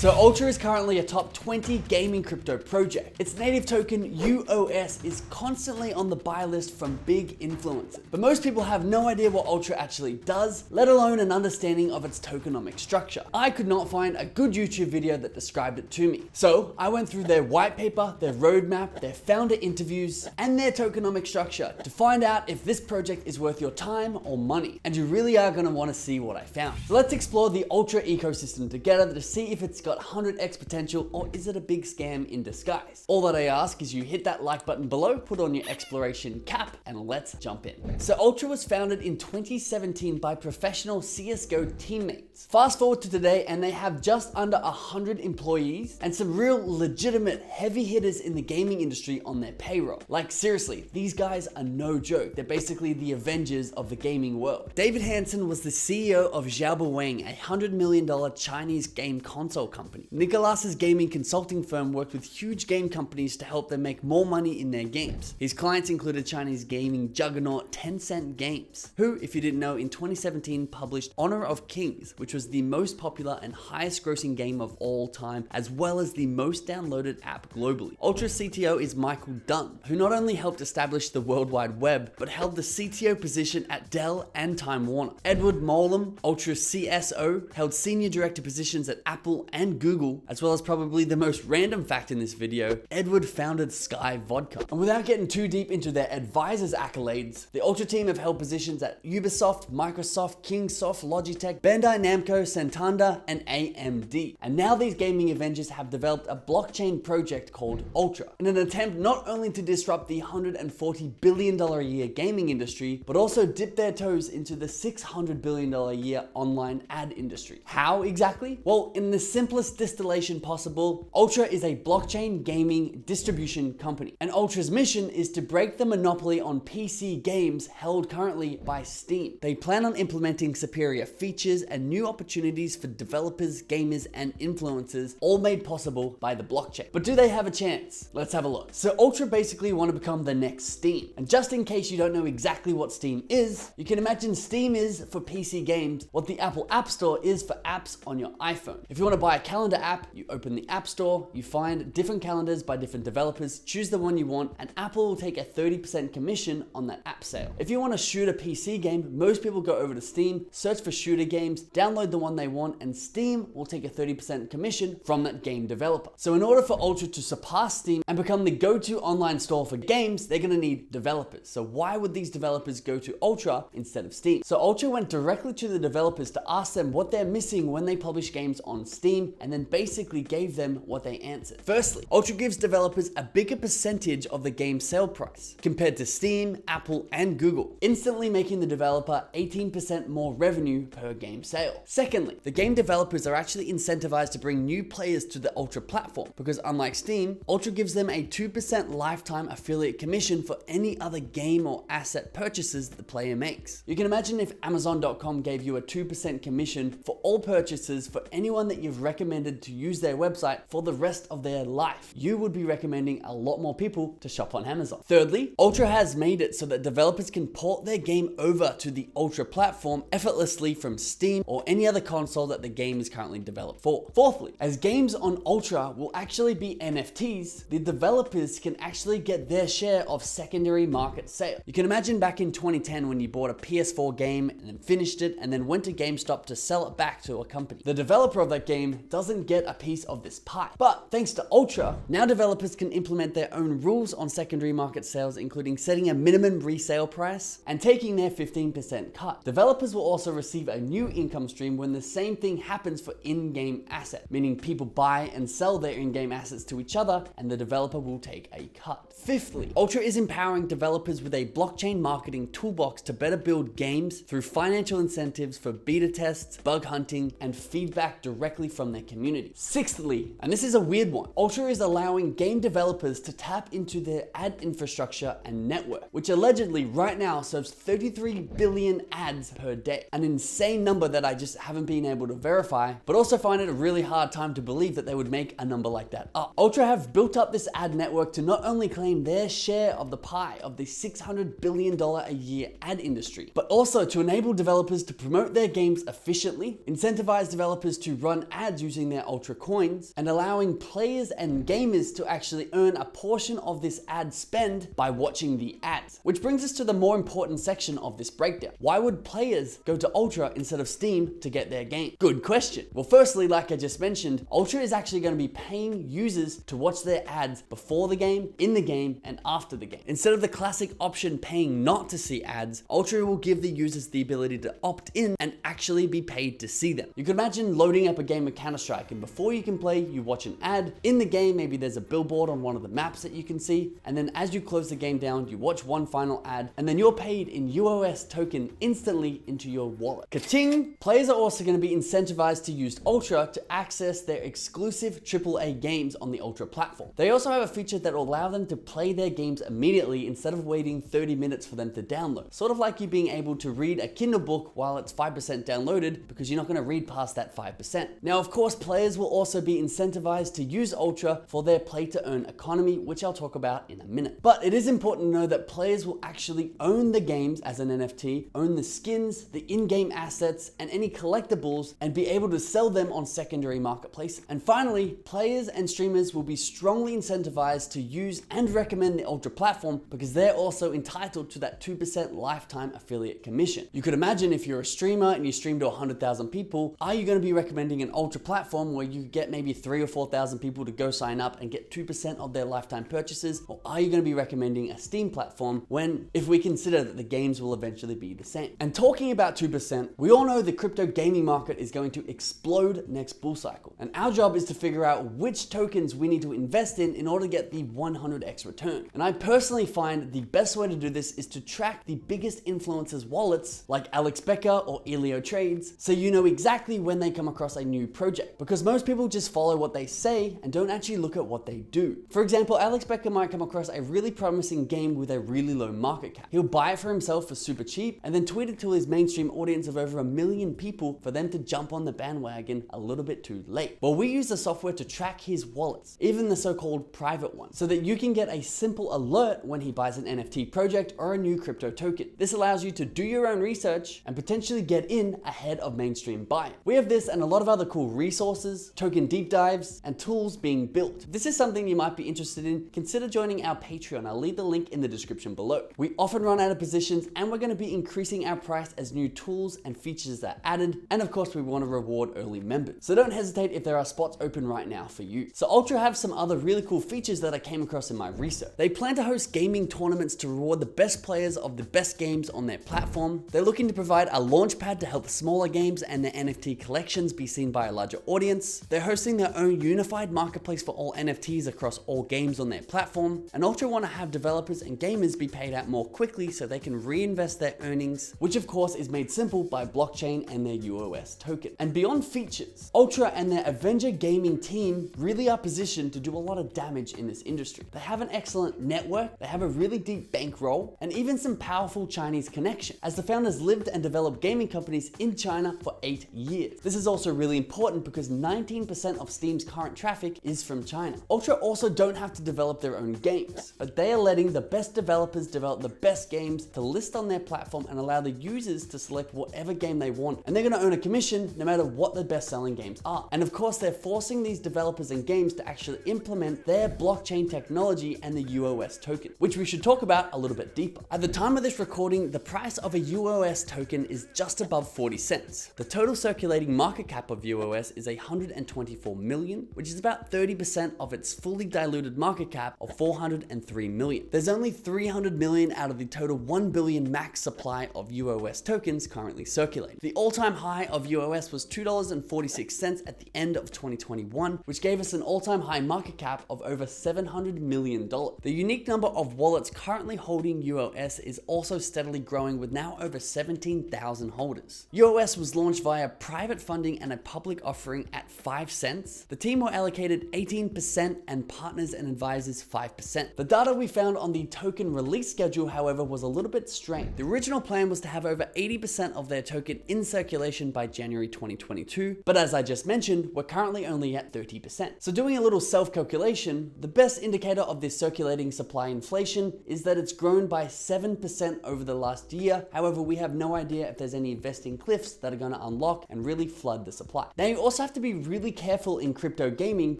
So Ultra is currently a top 20 gaming crypto project. Its native token UOS is constantly on the buy list from big influencers. But most people have no idea what Ultra actually does, let alone an understanding of its tokenomic structure. I could not find a good YouTube video that described it to me. So I went through their white paper, their roadmap, their founder interviews, and their tokenomic structure to find out if this project is worth your time or money. And you really are going to want to see what I found. So let's explore the Ultra ecosystem together to see if it's got 100x potential or is it a big scam in disguise. All that I ask is you hit that like button below, put on your exploration cap, and let's jump in. So Ultra was founded in 2017 by professional CSGO teammates. Fast forward to today and they have just under 100 employees and some real legitimate heavy hitters in the gaming industry on their payroll. Like seriously, these guys are no joke. They're basically the Avengers of the gaming world. David Hansen was the CEO of Xiaobo, a $100 million Chinese game console company. Nicolas's gaming consulting firm worked with huge game companies to help them make more money in their games. His clients included Chinese gaming juggernaut Tencent Games, who, if you didn't know, in 2017 published Honor of Kings, which was the most popular and highest grossing game of all time, as well as the most downloaded app globally. Ultra's CTO is Michael Dunn, who not only helped establish the World Wide Web, but held the CTO position at Dell and Time Warner. Edward Mollum, Ultra's CSO, held senior director positions at Apple and Google, as well as probably the most random fact in this video, Edward founded Sky Vodka. And without getting too deep into their advisors' accolades, the Ultra team have held positions at Ubisoft, Microsoft, Kingsoft, Logitech, Bandai Namco, Santander, and AMD. And now these gaming Avengers have developed a blockchain project called Ultra, in an attempt not only to disrupt the $140 billion a year gaming industry, but also dip their toes into the $600 billion a year online ad industry. How exactly? Well, in the simplest distillation possible, Ultra is a blockchain gaming distribution company. And Ultra's mission is to break the monopoly on PC games held currently by Steam. They plan on implementing superior features and new opportunities for developers, gamers, and influencers, all made possible by the blockchain. But do they have a chance? Let's have a look. So Ultra basically want to become the next Steam. And just in case you don't know exactly what Steam is, you can imagine Steam is for PC games what the Apple App Store is for apps on your iPhone. If you want to buy a calendar app, you open the App Store, you find different calendars by different developers, choose the one you want, and Apple will take a 30% commission on that app sale. If you want to shoot a PC game, most people go over to Steam, search for shooter games, download the one they want, and Steam will take a 30% commission from that game developer. So in order for Ultra to surpass Steam and become the go-to online store for games, they're going to need developers. So why would these developers go to Ultra instead of Steam? So Ultra went directly to the developers to ask them what they're missing when they publish games on Steam, and then basically gave them what they answered. Firstly, Ultra gives developers a bigger percentage of the game sale price compared to Steam, Apple, and Google, instantly making the developer 18% more revenue per game sale. Secondly, the game developers are actually incentivized to bring new players to the Ultra platform because unlike Steam, Ultra gives them a 2% lifetime affiliate commission for any other game or asset purchases the player makes. You can imagine if Amazon.com gave you a 2% commission for all purchases for anyone that you've recommended to use their website for the rest of their life. You would be recommending a lot more people to shop on Amazon. Thirdly, Ultra has made it so that developers can port their game over to the Ultra platform effortlessly from Steam or any other console that the game is currently developed for. Fourthly, as games on Ultra will actually be NFTs, the developers can actually get their share of secondary market sale. You can imagine back in 2010 when you bought a PS4 game and then finished it and then went to GameStop to sell it back to a company. The developer of that game doesn't get a piece of this pie. But thanks to Ultra, now developers can implement their own rules on secondary market sales, including setting a minimum resale price and taking their 15% cut. Developers will also receive a new income stream when the same thing happens for in-game asset, meaning people buy and sell their in-game assets to each other and the developer will take a cut. Fifthly, Ultra is empowering developers with a blockchain marketing toolbox to better build games through financial incentives for beta tests, bug hunting, and feedback directly from their community. Sixthly, and this is a weird one, Ultra is allowing game developers to tap into their ad infrastructure and network, which allegedly right now serves 33 billion ads per day. An insane number that I just haven't been able to verify, but also find it a really hard time to believe that they would make a number like that up. Ultra have built up this ad network to not only claim their share of the pie of the $600 billion a year ad industry, but also to enable developers to promote their games efficiently, incentivize developers to run ads using using their Ultra coins and allowing players and gamers to actually earn a portion of this ad spend by watching the ads. Which brings us to the more important section of this breakdown. Why would players go to Ultra instead of Steam to get their game? Good question. Well, firstly, like I just mentioned, Ultra is actually going to be paying users to watch their ads before the game, in the game, and after the game. Instead of the classic option paying not to see ads, Ultra will give the users the ability to opt in and actually be paid to see them. You could imagine loading up a game of Counter-Strike, and before you can play, you watch an ad. In the game, maybe there's a billboard on one of the maps that you can see, and then as you close the game down, you watch one final ad, and then you're paid in UOS token instantly into your wallet. Ka-ting! Players are also going to be incentivized to use Ultra to access their exclusive AAA games on the Ultra platform. They also have a feature that will allow them to play their games immediately instead of waiting 30 minutes for them to download. Sort of like you being able to read a Kindle book while it's 5% downloaded, because you're not going to read past that 5%. Now, of course, players will also be incentivized to use Ultra for their play to earn economy, which I'll talk about in a minute. But it is important to know that players will actually own the games as an NFT, own the skins, the in-game assets, and any collectibles, and be able to sell them on secondary marketplaces. And finally, players and streamers will be strongly incentivized to use and recommend the Ultra platform because they're also entitled to that 2% lifetime affiliate commission. You could imagine if you're a streamer and you stream to 100,000 people, are you going to be recommending an Ultra platform where you get maybe 3,000 or 4,000 people to go sign up and get 2% of their lifetime purchases? Or are you going to be recommending a Steam platform when, if we consider that the games will eventually be the same? And talking about 2%, we all know the crypto gaming market is going to explode next bull cycle. And our job is to figure out which tokens we need to invest in order to get the 100x return. And I personally find the best way to do this is to track the biggest influencers' wallets like Alex Becker or Elio Trades, so you know exactly when they come across a new project. Because most people just follow what they say and don't actually look at what they do. For example, Alex Becker might come across a really promising game with a really low market cap. He'll buy it for himself for super cheap and then tweet it to his mainstream audience of over 1 million people for them to jump on the bandwagon a little bit too late. Well, we use the software to track his wallets, even the so-called private ones, so that you can get a simple alert when he buys an NFT project or a new crypto token. This allows you to do your own research and potentially get in ahead of mainstream buying. We have this and a lot of other cool resources, token deep dives, and tools being built. If this is something you might be interested in, consider joining our Patreon. I'll leave the link in the description below. We often run out of positions and we're going to be increasing our price as new tools and features are added. And of course, we want to reward early members. So don't hesitate if there are spots open right now for you. So Ultra have some other really cool features that I came across in my research. They plan to host gaming tournaments to reward the best players of the best games on their platform. They're looking to provide a launchpad to help smaller games and their NFT collections be seen by a larger audience. They're hosting their own unified marketplace for all NFTs across all games on their platform. And Ultra want to have developers and gamers be paid out more quickly so they can reinvest their earnings, which of course is made simple by blockchain and their UOS token. And beyond features, Ultra and their Avenger gaming team really are positioned to do a lot of damage in this industry. They have an excellent network, they have a really deep bankroll, and even some powerful Chinese connection, as the founders lived and developed gaming companies in China for 8 years. This is also really important because 19% of Steam's current traffic is from China. Ultra also don't have to develop their own games, but they are letting the best developers develop the best games to list on their platform and allow the users to select whatever game they want, and they're going to earn a commission no matter what the best-selling games are. And of course, they're forcing these developers and games to actually implement their blockchain technology and the UOS token, which we should talk about a little bit deeper. At the time of this recording, the price of a UOS token is just above 40 cents. The total circulating market cap of UOS is 124 million, which is about 30% of its fully diluted market cap of 403 million. There's only 300 million out of the total 1 billion max supply of UOS tokens currently circulating. The all-time high of UOS was $2.46 at the end of 2021, which gave us an all-time high market cap of over $700 million. The unique number of wallets currently holding UOS is also steadily growing with now over 17,000 holders. UOS was launched via private funding and a public offering at 5 cents. The team were allocated 18% and partners and advisors 5%. The data we found on the token release schedule, however, was a little bit strange. The original plan was to have over 80% of their token in circulation by January 2022, but as I just mentioned, we're currently only at 30%. So doing a little self-calculation, the best indicator of this circulating supply inflation is that it's grown by 7% over the last year. However, we have no idea if there's any investing cliffs that are going to unlock and really flood the supply. Now, you also also have to be really careful in crypto gaming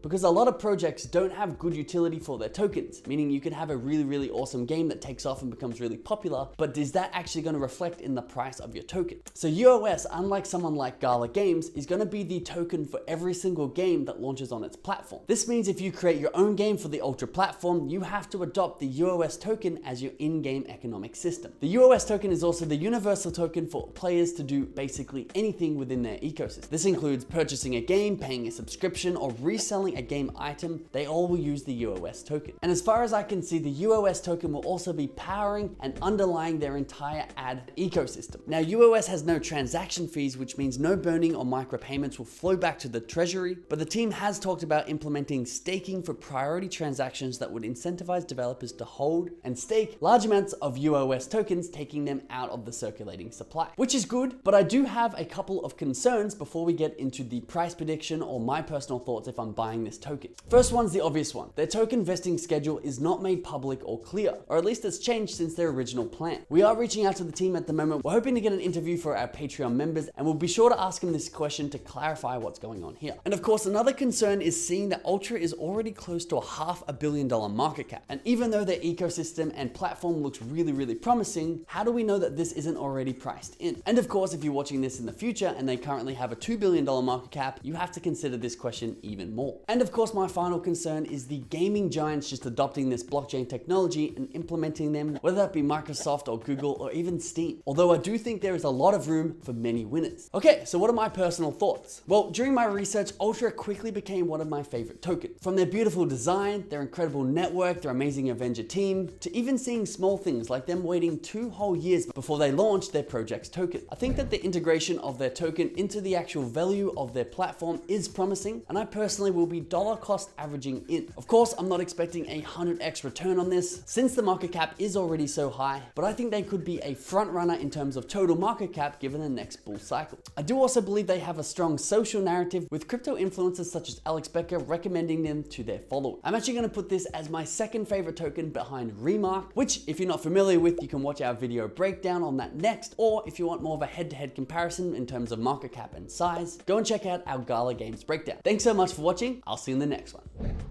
because a lot of projects don't have good utility for their tokens, meaning you can have a really awesome game that takes off and becomes really popular, but is that actually going to reflect in the price of your token? So UOS, unlike someone like Gala Games, is going to be the token for every single game that launches on its platform. This means if you create your own game for the Ultra platform, you have to adopt the UOS token as your in-game economic system. The UOS token is also the universal token for players to do basically anything within their ecosystem. This includes purchasing a game, paying a subscription, or reselling a game item. They all will use the UOS token. And as far as I can see, the UOS token will also be powering and underlying their entire ad ecosystem. Now, UOS has no transaction fees, which means no burning or micropayments will flow back to the treasury, but the team has talked about implementing staking for priority transactions that would incentivize developers to hold and stake large amounts of UOS tokens, taking them out of the circulating supply, which is good, but I do have a couple of concerns before we get into the price prediction or my personal thoughts if I'm buying this token. First one's the obvious one. Their token vesting schedule is not made public or clear, or at least it's changed since their original plan. We are reaching out to the team at the moment. We're hoping to get an interview for our Patreon members, and we'll be sure to ask them this question to clarify what's going on here. And of course, another concern is seeing that Ultra is already close to a $500 million market cap. And even though their ecosystem and platform looks really promising, how do we know that this isn't already priced in? And of course, if you're watching this in the future and they currently have a $2 billion market cap, you have to consider this question even more. And of course, my final concern is the gaming giants just adopting this blockchain technology and implementing them, whether that be Microsoft or Google or even Steam. Although I do think there is a lot of room for many winners. Okay, so what are my personal thoughts? Well, during my research, Ultra quickly became one of my favorite tokens. From their beautiful design, their incredible network, their amazing Avenger team, to even seeing small things like them waiting 2 whole years before they launched their project's token. I think that the integration of their token into the actual value of their platform is promising, and I personally will be dollar cost averaging in. Of course, I'm not expecting a 100x return on this since the market cap is already so high, but I think they could be a front runner in terms of total market cap given the next bull cycle. I do also believe they have a strong social narrative with crypto influencers such as Alex Becker recommending them to their followers. I'm actually going to put this as my second favorite token behind Remark, which if you're not familiar with, you can watch our video breakdown on that next, or if you want more of a head-to-head comparison in terms of market cap and size, go and check out our Gala Games breakdown. Thanks so much for watching. I'll see you in the next one.